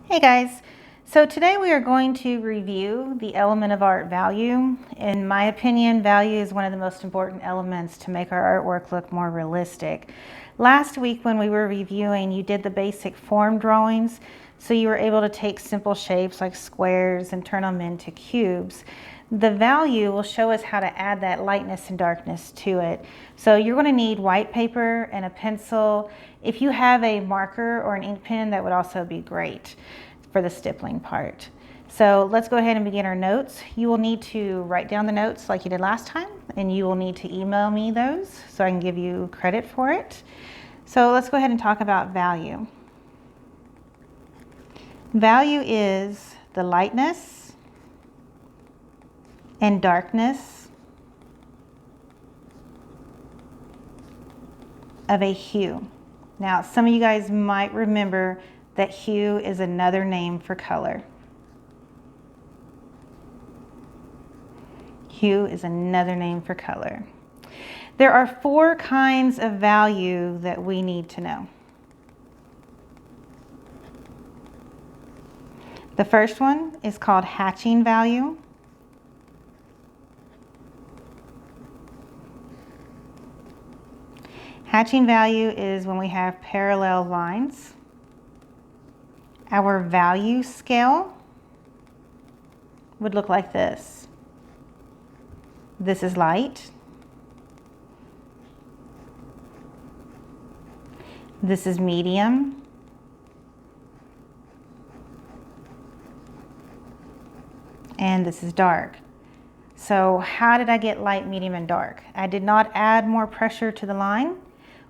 Hey guys, so today we are going to review the element of art value. In my opinion, value is one of the most important elements to make our artwork look more realistic. Last week when we were reviewing, you did the basic form drawings, so you were able to take simple shapes like squares and turn them into cubes. The value will show us how to add that lightness and darkness to it. So you're going to need white paper and a pencil. If you have a marker or an ink pen, that would also be great for the stippling part. So let's go ahead and begin our notes. You will need to write down the notes like you did last time, and you will need to email me those so I can give you credit for it. So let's go ahead and talk about value. Value is the lightness and darkness of a hue. Now, some of you guys might remember that hue is another name for color. Hue is another name for color. There are 4 kinds of value that we need to know. The first one is called hatching value. Hatching value is when we have parallel lines. Our value scale would look like this. This is light. This is medium. And this is dark. So how did I get light, medium, and dark? I did not add more pressure to the line.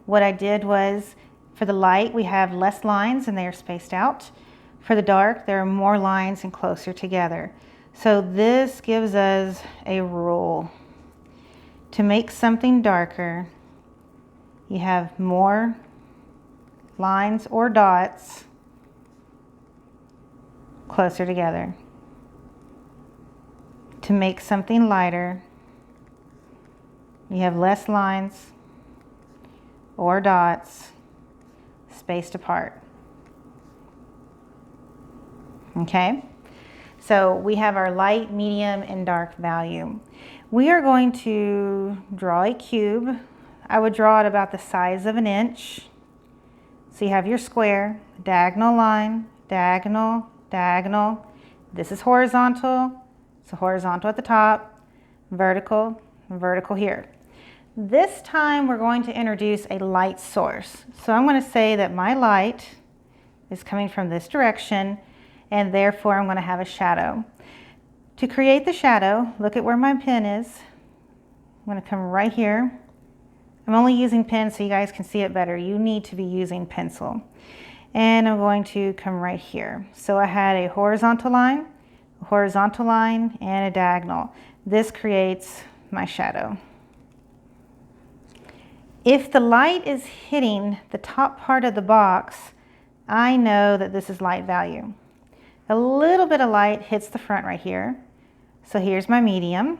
What I did was, for the light, we have less lines and they are spaced out. For the dark, there are more lines and closer together. So this gives us a rule. To make something darker, you have more lines or dots closer together. To make something lighter, you have less lines or dots spaced apart. Okay, so we have our light, medium, and dark value. We are going to draw a cube. I would draw it about the size of an inch. So you have your square, diagonal line, diagonal, diagonal. This is horizontal, so horizontal at the top, vertical, vertical here. This time we're going to introduce a light source. So I'm going to say that my light is coming from this direction, and therefore I'm going to have a shadow. To create the shadow, look at where my pen is. I'm going to come right here. I'm only using pen so you guys can see it better. You need to be using pencil. And I'm going to come right here. So I had a horizontal line, and a diagonal. This creates my shadow. If the light is hitting the top part of the box, I know that this is light value. A little bit of light hits the front right here. So here's my medium.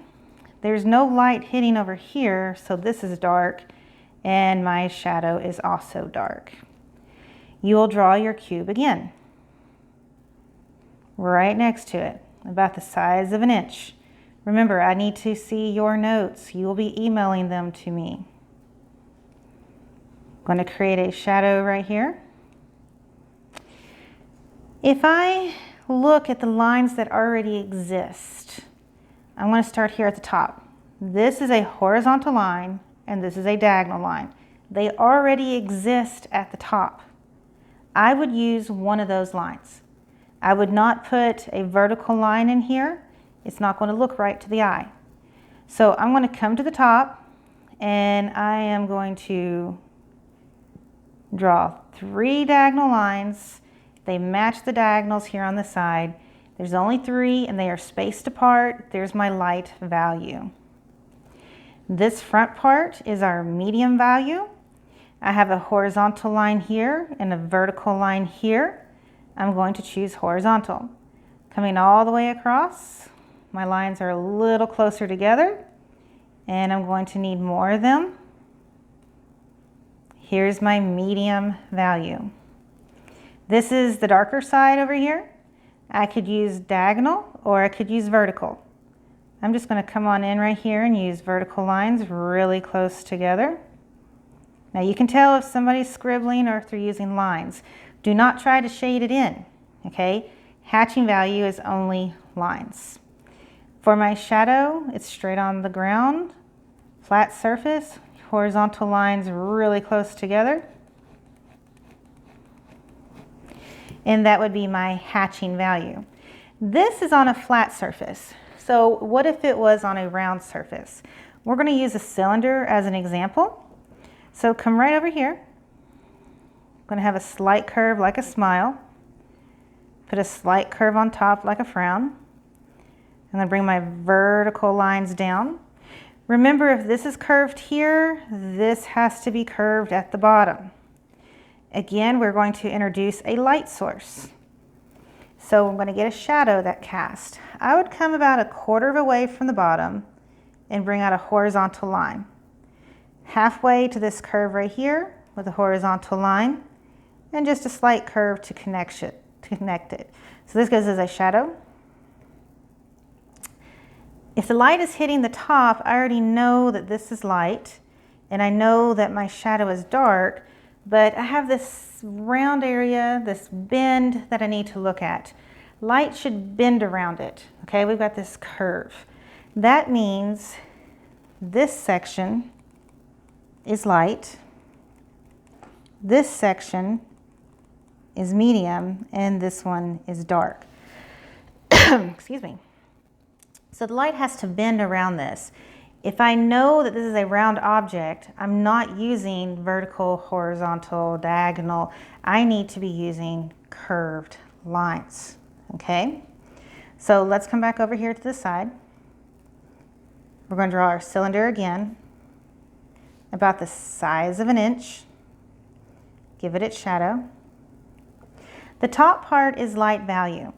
There's no light hitting over here, so this is dark, and my shadow is also dark. You will draw your cube again, right next to it, about the size of an inch. Remember, I need to see your notes. You will be emailing them to me. I'm going to create a shadow right here. If I look at the lines that already exist, I'm going to start here at the top. This is a horizontal line and this is a diagonal line. They already exist at the top. I would use one of those lines. I would not put a vertical line in here. It's not going to look right to the eye. So I'm going to come to the top and I am going to draw 3 diagonal lines. They match the diagonals here on the side. There's only 3 and they are spaced apart. There's my light value. This front part is our medium value. I have a horizontal line here and a vertical line here. I'm going to choose horizontal. Coming all the way across, my lines are a little closer together and I'm going to need more of them. Here's my medium value. This is the darker side over here. I could use diagonal or I could use vertical. I'm just going to come on in right here and use vertical lines really close together. Now you can tell if somebody's scribbling or if they're using lines. Do not try to shade it in, okay? Hatching value is only lines. For my shadow, it's straight on the ground, flat surface, horizontal lines really close together. And that would be my hatching value. This is on a flat surface. So what if it was on a round surface? We're going to use a cylinder as an example. So come right over here. I'm going to have a slight curve like a smile. Put a slight curve on top like a frown. I'm going to bring my vertical lines down. Remember, if this is curved here, this has to be curved at the bottom. Again, we're going to introduce a light source. So I'm going to get a shadow that cast. I would come about 1/4 of a way from the bottom and bring out a horizontal line. Halfway to this curve right here with a horizontal line and just a slight curve to connect it. So this goes as a shadow. If the light is hitting the top, I already know that this is light and I know that my shadow is dark, but I have this round area, this bend that I need to look at. Light should bend around it, okay? We've got this curve. That means this section is light, this section is medium, and this one is dark. Excuse me. So the light has to bend around this. If I know that this is a round object, I'm not using vertical, horizontal, diagonal. I need to be using curved lines, okay? So let's come back over here to the side. We're going to draw our cylinder again, about the size of 1 inch. Give it its shadow. The top part is light value.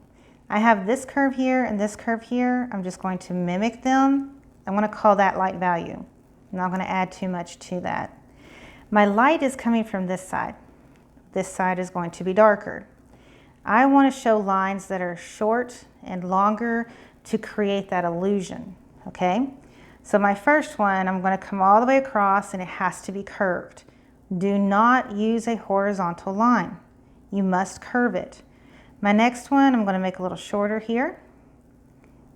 I have this curve here and this curve here. I'm just going to mimic them. I want to call that light value. I'm not going to add too much to that. My light is coming from this side. This side is going to be darker. I want to show lines that are short and longer to create that illusion, okay? So my first one, I'm going to come all the way across and it has to be curved. Do not use a horizontal line. You must curve it. My next one, I'm going to make a little shorter here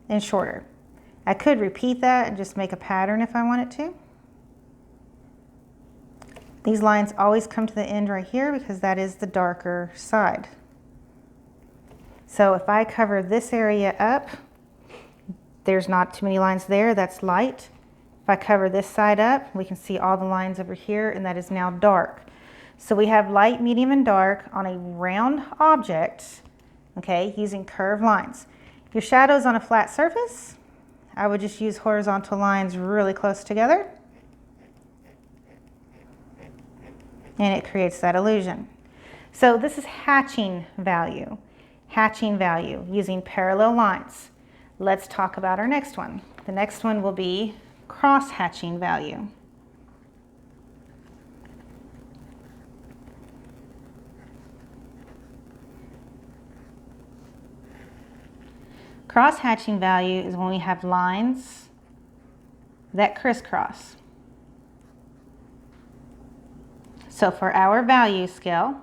and shorter. I could repeat that and just make a pattern if I wanted to. These lines always come to the end right here because that is the darker side. So if I cover this area up, there's not too many lines there, that's light. If I cover this side up, we can see all the lines over here and that is now dark. So we have light, medium, and dark on a round object, okay, using curved lines. Your shadow's on a flat surface. I would just use horizontal lines really close together. And it creates that illusion. So this is hatching value. Hatching value using parallel lines. Let's talk about our next one. The next one will be cross-hatching value. Cross-hatching value is when we have lines that crisscross. So for our value scale,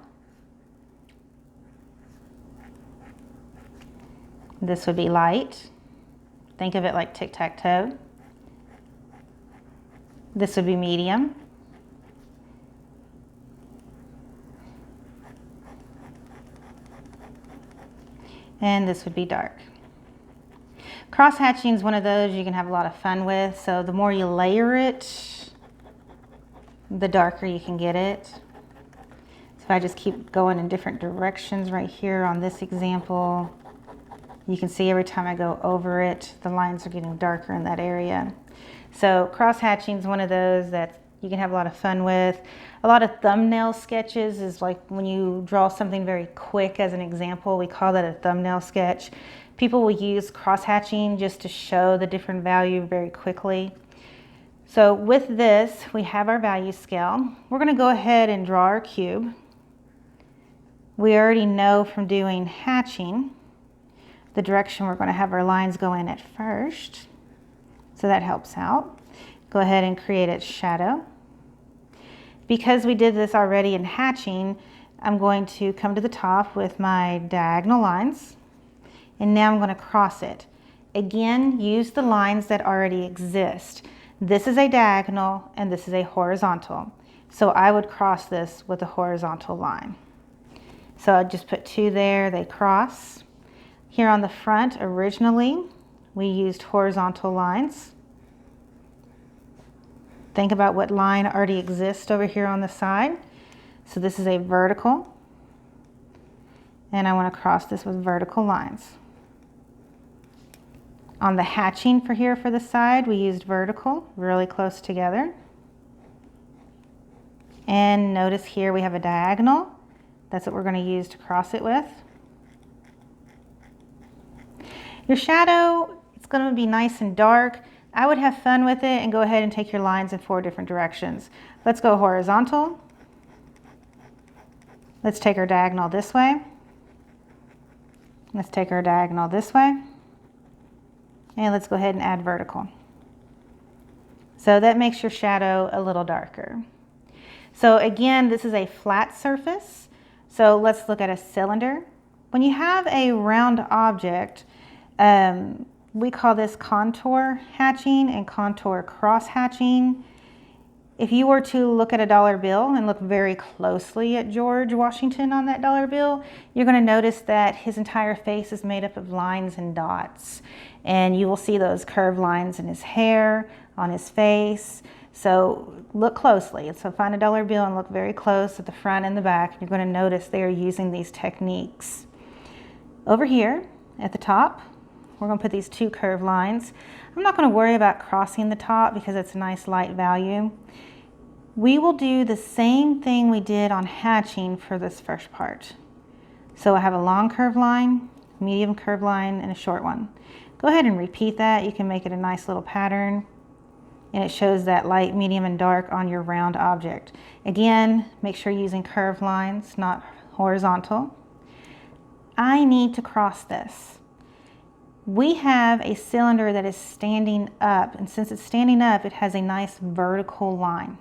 this would be light. Think of it like tic-tac-toe. This would be medium. And this would be dark. Cross-hatching is one of those you can have a lot of fun with. So the more you layer it, the darker you can get it. So if I just keep going in different directions right here on this example, you can see every time I go over it, the lines are getting darker in that area. So cross-hatching is one of those that you can have a lot of fun with. A lot of thumbnail sketches is like when you draw something very quick as an example, we call that a thumbnail sketch. People will use cross-hatching just to show the different value very quickly. So with this, we have our value scale. We're going to go ahead and draw our cube. We already know from doing hatching the direction we're going to have our lines go in at first. So that helps out. Go ahead and create its shadow. Because we did this already in hatching, I'm going to come to the top with my diagonal lines, and now I'm going to cross it. Again, use the lines that already exist. This is a diagonal and this is a horizontal. So I would cross this with a horizontal line. So I just put 2 there, they cross. Here on the front, originally, we used horizontal lines. Think about what line already exists over here on the side. So this is a vertical, and I want to cross this with vertical lines. On the hatching for here for the side, we used vertical, really close together. And notice here we have a diagonal. That's what we're going to use to cross it with. Your shadow, it's going to be nice and dark. I would have fun with it and go ahead and take your lines in 4 different directions. Let's go horizontal. Let's take our diagonal this way. Let's take our diagonal this way. And let's go ahead and add vertical. So that makes your shadow a little darker. So again, this is a flat surface. So let's look at a cylinder. When you have a round object, we call this contour hatching and contour cross hatching. If you were to look at a dollar bill and look very closely at George Washington on that dollar bill, you're going to notice that his entire face is made up of lines and dots. And you will see those curved lines in his hair, on his face. So look closely. So find a dollar bill and look very close at the front and the back. You're going to notice they are using these techniques. Over here at the top, we're going to put these 2 curved lines. I'm not going to worry about crossing the top because it's a nice light value. We will do the same thing we did on hatching for this first part. So I have a long curved line, medium curved line, and a short one. Go ahead and repeat that. You can make it a nice little pattern, and it shows that light, medium, and dark on your round object. Again, make sure you're using curved lines, not horizontal. I need to cross this. We have a cylinder that is standing up, and since it's standing up, it has a nice vertical line.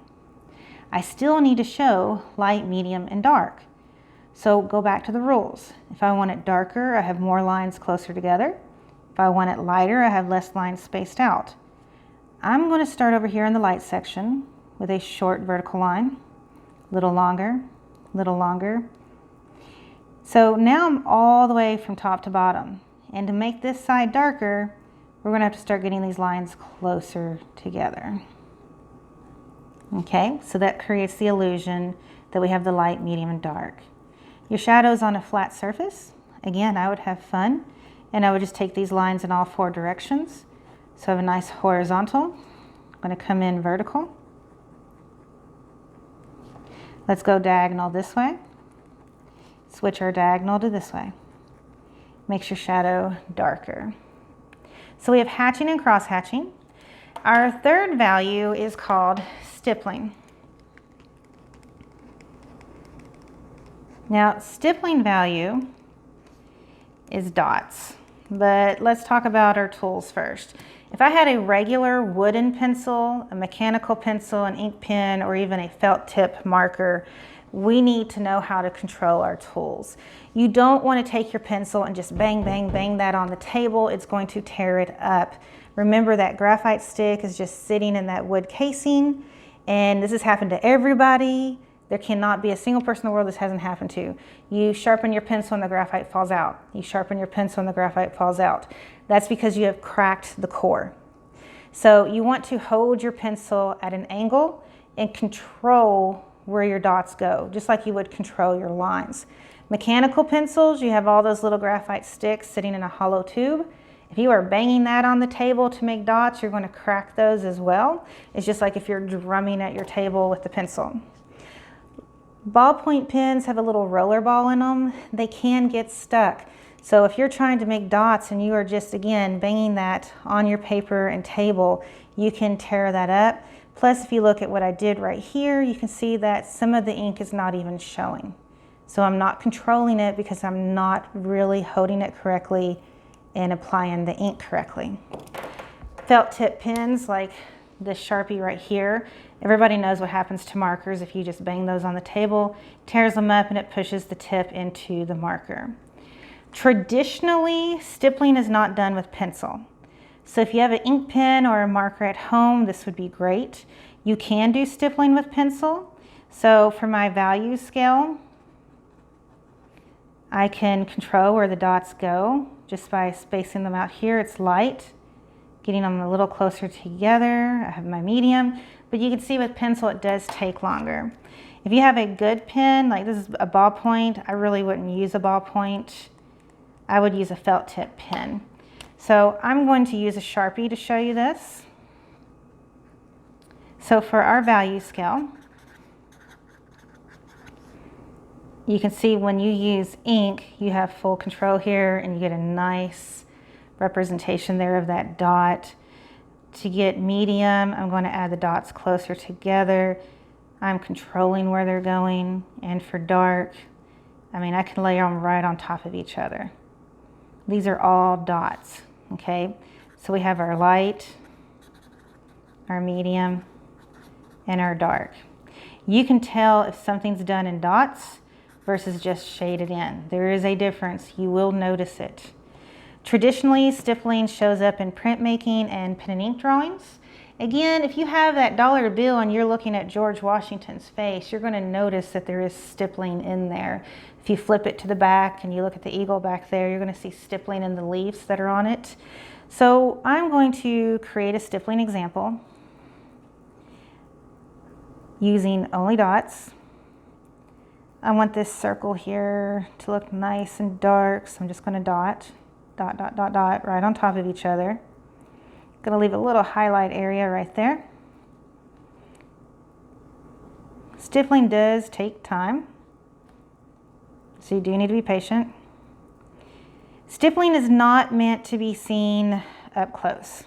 I still need to show light, medium, and dark. So go back to the rules. If I want it darker, I have more lines closer together. If I want it lighter, I have less lines spaced out. I'm going to start over here in the light section with a short vertical line, little longer, little longer. So now I'm all the way from top to bottom. And to make this side darker, we're going to have to start getting these lines closer together. Okay, so that creates the illusion that we have the light, medium, and dark. Your shadow's on a flat surface. Again, I would have fun, and I would just take these lines in all 4 directions. So I have a nice horizontal. I'm going to come in vertical. Let's go diagonal this way. Switch our diagonal to this way. Makes your shadow darker. So we have hatching and cross hatching. Our third value is called stippling. Now, stippling value is dots, but let's talk about our tools first. If I had a regular wooden pencil, a mechanical pencil, an ink pen, or even a felt tip marker, we need to know how to control our tools. You don't want to take your pencil and just bang, bang, bang that on the table. It's going to tear it up. Remember that graphite stick is just sitting in that wood casing, and this has happened to everybody. There cannot be a single person in the world this hasn't happened to. You sharpen your pencil and the graphite falls out. You sharpen your pencil and the graphite falls out. That's because you have cracked the core. So you want to hold your pencil at an angle and control where your dots go, just like you would control your lines. Mechanical pencils, you have all those little graphite sticks sitting in a hollow tube. If you are banging that on the table to make dots, you're going to crack those as well. It's just like if you're drumming at your table with the pencil. Ballpoint pens have a little roller ball in them. They can get stuck. So if you're trying to make dots and you are just, again, banging that on your paper and table, you can tear that up. Plus, if you look at what I did right here, you can see that some of the ink is not even showing. So I'm not controlling it because I'm not really holding it correctly and applying the ink correctly. Felt tip pens like this Sharpie right here. Everybody knows what happens to markers if you just bang those on the table, tears them up, and it pushes the tip into the marker. Traditionally, stippling is not done with pencil. So if you have an ink pen or a marker at home, this would be great. You can do stippling with pencil. So for my value scale, I can control where the dots go just by spacing them out here. It's light, getting them a little closer together. I have my medium, but you can see with pencil it does take longer. If you have a good pen, like this is a ballpoint, I really wouldn't use a ballpoint. I would use a felt tip pen. So I'm going to use a Sharpie to show you this. So for our value scale, you can see when you use ink, you have full control here and you get a nice representation there of that dot. To get medium, I'm going to add the dots closer together. I'm controlling where they're going. And for dark, I mean, I can layer them right on top of each other. These are all dots, okay? So we have our light, our medium, and our dark. You can tell if something's done in dots versus just shaded in. There is a difference. You will notice it. Traditionally, stippling shows up in printmaking and pen and ink drawings. Again, if you have that dollar bill and you're looking at George Washington's face, you're going to notice that there is stippling in there. If you flip it to the back and you look at the eagle back there, you're going to see stippling in the leaves that are on it. So I'm going to create a stippling example using only dots. I want this circle here to look nice and dark, so I'm just going to dot right on top of each other. Going to leave a little highlight area right there. Stippling does take time, so you do need to be patient. Stippling is not meant to be seen up close.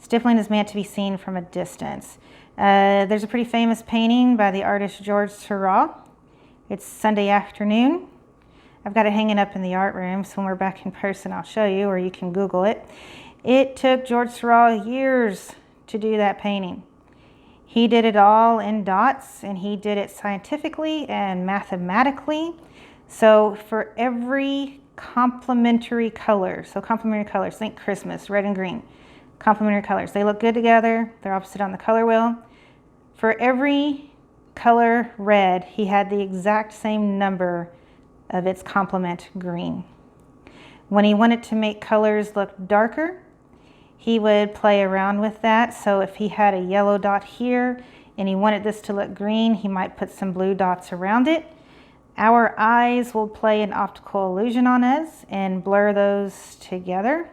Stippling is meant to be seen from a distance. There's a pretty famous painting by the artist George Seurat. It's Sunday Afternoon. I've got it hanging up in the art room, so when we're back in person I'll show you, or you can Google it. It took George Seurat years to do that painting. He did it all in dots, and he did it scientifically and mathematically. So for every complementary color, so complementary colors, think Christmas, red and green, complementary colors. They look good together, they're opposite on the color wheel. For every color red, he had the exact same number of its complement green. When he wanted to make colors look darker, he would play around with that. So if he had a yellow dot here and he wanted this to look green, he might put some blue dots around it. Our eyes will play an optical illusion on us and blur those together,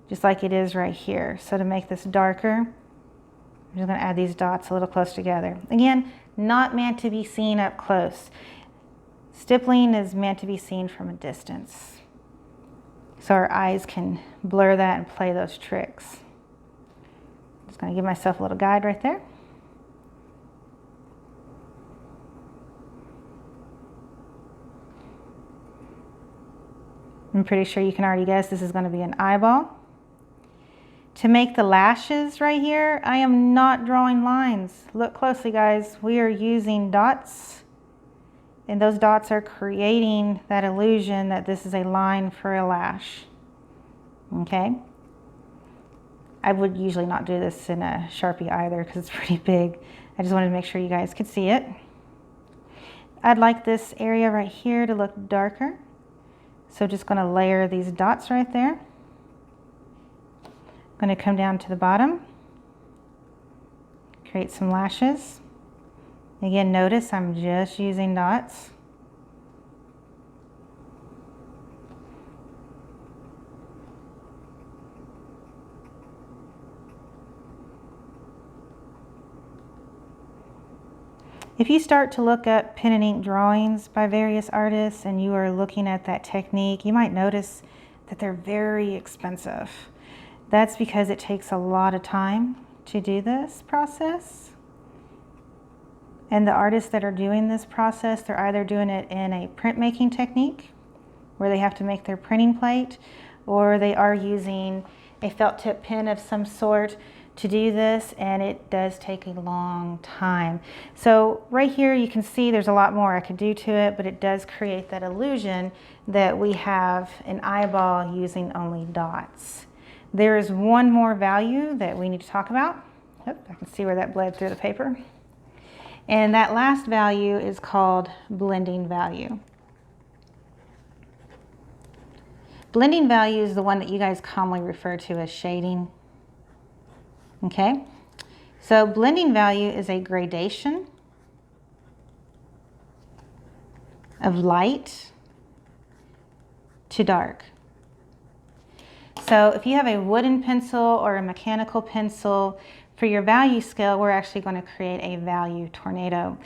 just like it is right here. So to make this darker, I'm just going to add these dots a little close together. Again, not meant to be seen up close. Stippling is meant to be seen from a distance, so our eyes can blur that and play those tricks. Just going to give myself a little guide right there. I'm pretty sure you can already guess this is going to be an eyeball. To make the lashes right here, I am not drawing lines. Look closely, guys. We are using dots. And those dots are creating that illusion that this is a line for a lash, okay? I would usually not do this in a Sharpie either because it's pretty big. I just wanted to make sure you guys could see it. I'd like this area right here to look darker. So just gonna layer these dots right there. I'm gonna come down to the bottom, create some lashes. Again, notice I'm just using dots. If you start to look up pen and ink drawings by various artists and you are looking at that technique, you might notice that they're very expensive. That's because it takes a lot of time to do this process. And the artists that are doing this process, they're either doing it in a printmaking technique where they have to make their printing plate, or they are using a felt tip pen of some sort to do this, and it does take a long time. So right here you can see there's a lot more I could do to it, but it does create that illusion that we have an eyeball using only dots. There is one more value that we need to talk about. Oh, I can see where that bled through the paper. And that last value is called blending value. Blending value is the one that you guys commonly refer to as shading. Okay, so blending value is a gradation of light to dark. So if you have a wooden pencil or a mechanical pencil, for your value scale, we're actually going to create a value tornado.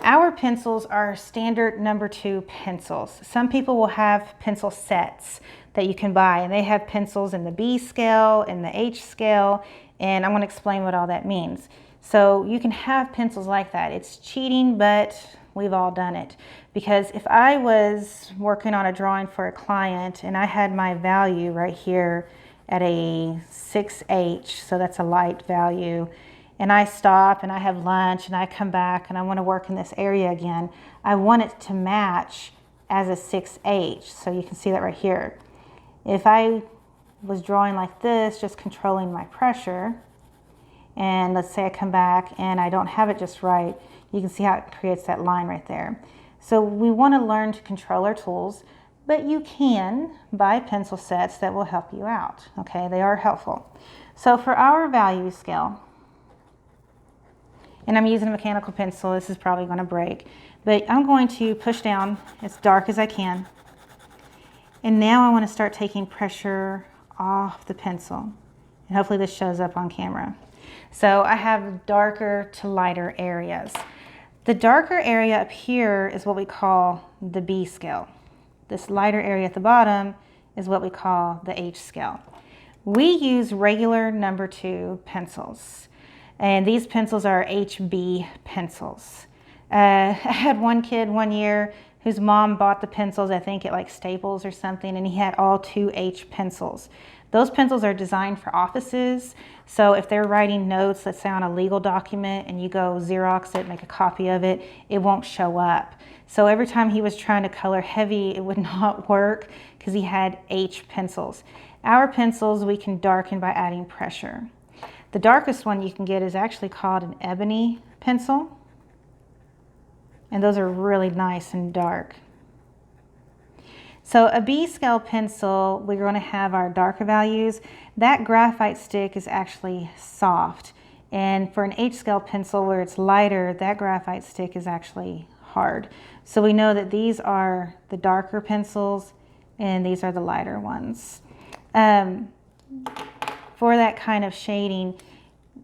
Our pencils are standard number 2 pencils. Some people will have pencil sets that you can buy, and they have pencils in the B scale and the H scale, and I'm going to explain what all that means. So you can have pencils like that. It's cheating, but we've all done it. Because if I was working on a drawing for a client and I had my value right here at a 6H, so that's a light value, and I stop and I have lunch and I come back and I want to work in this area again, I want it to match as a 6H, so you can see that right here. If I was drawing like this, just controlling my pressure, and let's say I come back and I don't have it just right, you can see how it creates that line right there. So we want to learn to control our tools, but you can buy pencil sets that will help you out, okay? They are helpful. So for our value scale, and I'm using a mechanical pencil, this is probably going to break, but I'm going to push down as dark as I can. And now I want to start taking pressure off the pencil. And hopefully this shows up on camera. So I have darker to lighter areas. The darker area up here is what we call the B scale. This lighter area at the bottom is what we call the H scale. We use regular number 2 pencils, and these pencils are HB pencils. I had one kid one year whose mom bought the pencils, I think at like Staples or something, and he had all 2H pencils. Those pencils are designed for offices, so if they're writing notes, let's say on a legal document, and you go Xerox it, make a copy of it, it won't show up. So every time he was trying to color heavy, it would not work because he had H pencils. Our pencils we can darken by adding pressure. The darkest one you can get is actually called an ebony pencil, and those are really nice and dark. So a B scale pencil, we're going to have our darker values. That graphite stick is actually soft. And for an H scale pencil where it's lighter, that graphite stick is actually hard. So we know that these are the darker pencils and these are the lighter ones. For that kind of shading,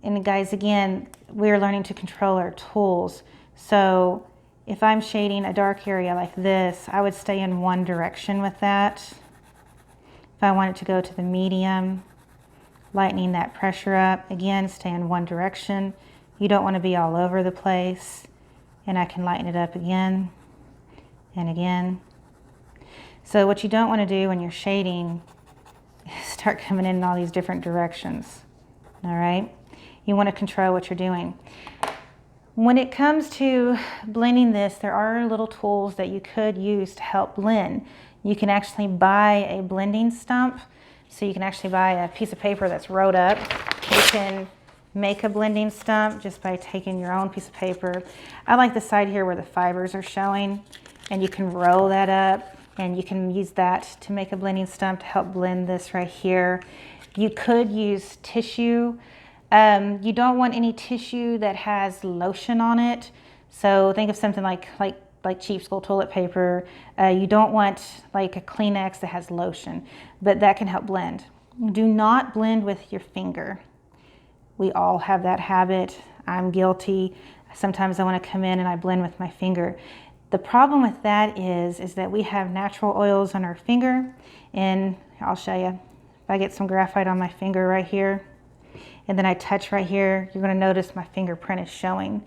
and guys, again, we're learning to control our tools. So if I'm shading a dark area like this, I would stay in one direction with that. If I want it to go to the medium, lightening that pressure up, again, stay in one direction. You don't want to be all over the place. And I can lighten it up again and again. So what you don't want to do when you're shading is start coming in all these different directions, all right? You want to control what you're doing. When it comes to blending this, there are little tools that you could use to help blend. You can actually buy a blending stump. So you can actually buy a piece of paper that's rolled up. You can make a blending stump just by taking your own piece of paper. I like the side here where the fibers are showing, and you can roll that up and you can use that to make a blending stump to help blend this right here. You could use tissue. You don't want any tissue that has lotion on it. So think of something like cheap school toilet paper. You don't want like a Kleenex that has lotion, but that can help blend. Do not blend with your finger. We all have that habit. I'm guilty. Sometimes I want to come in and I blend with my finger. The problem with that is that we have natural oils on our finger, and I'll show you. If I get some graphite on my finger right here, and then I touch right here, you're going to notice my fingerprint is showing.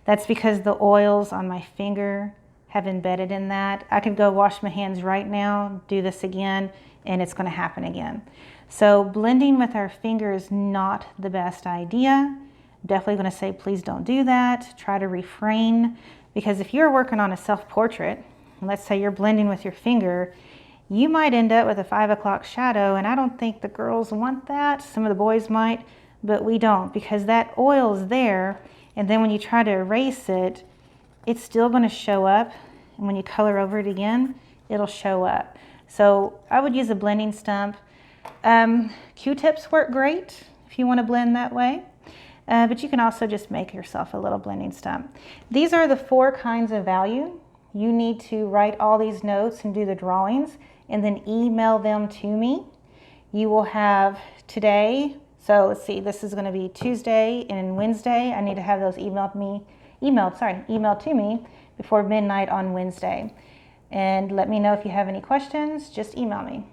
That's because the oils on my finger have embedded in that. I could go wash my hands right now, do this again, and it's gonna happen again. So blending with our finger is not the best idea. Definitely gonna say, please don't do that. Try to refrain, because if you're working on a self-portrait, let's say you're blending with your finger, you might end up with a 5 o'clock shadow, and I don't think the girls want that. Some of the boys might, but we don't, because that oil is there, and then when you try to erase it, it's still gonna show up, and when you color over it again, it'll show up. So I would use a blending stump. Q-tips work great if you wanna blend that way. But you can also just make yourself a little blending stump. These are the 4 kinds of value. You need to write all these notes and do the drawings and then email them to me. You will have today, so let's see, this is gonna be Tuesday and Wednesday. I need to have those emailed to me before midnight on Wednesday. And let me know if you have any questions, just email me.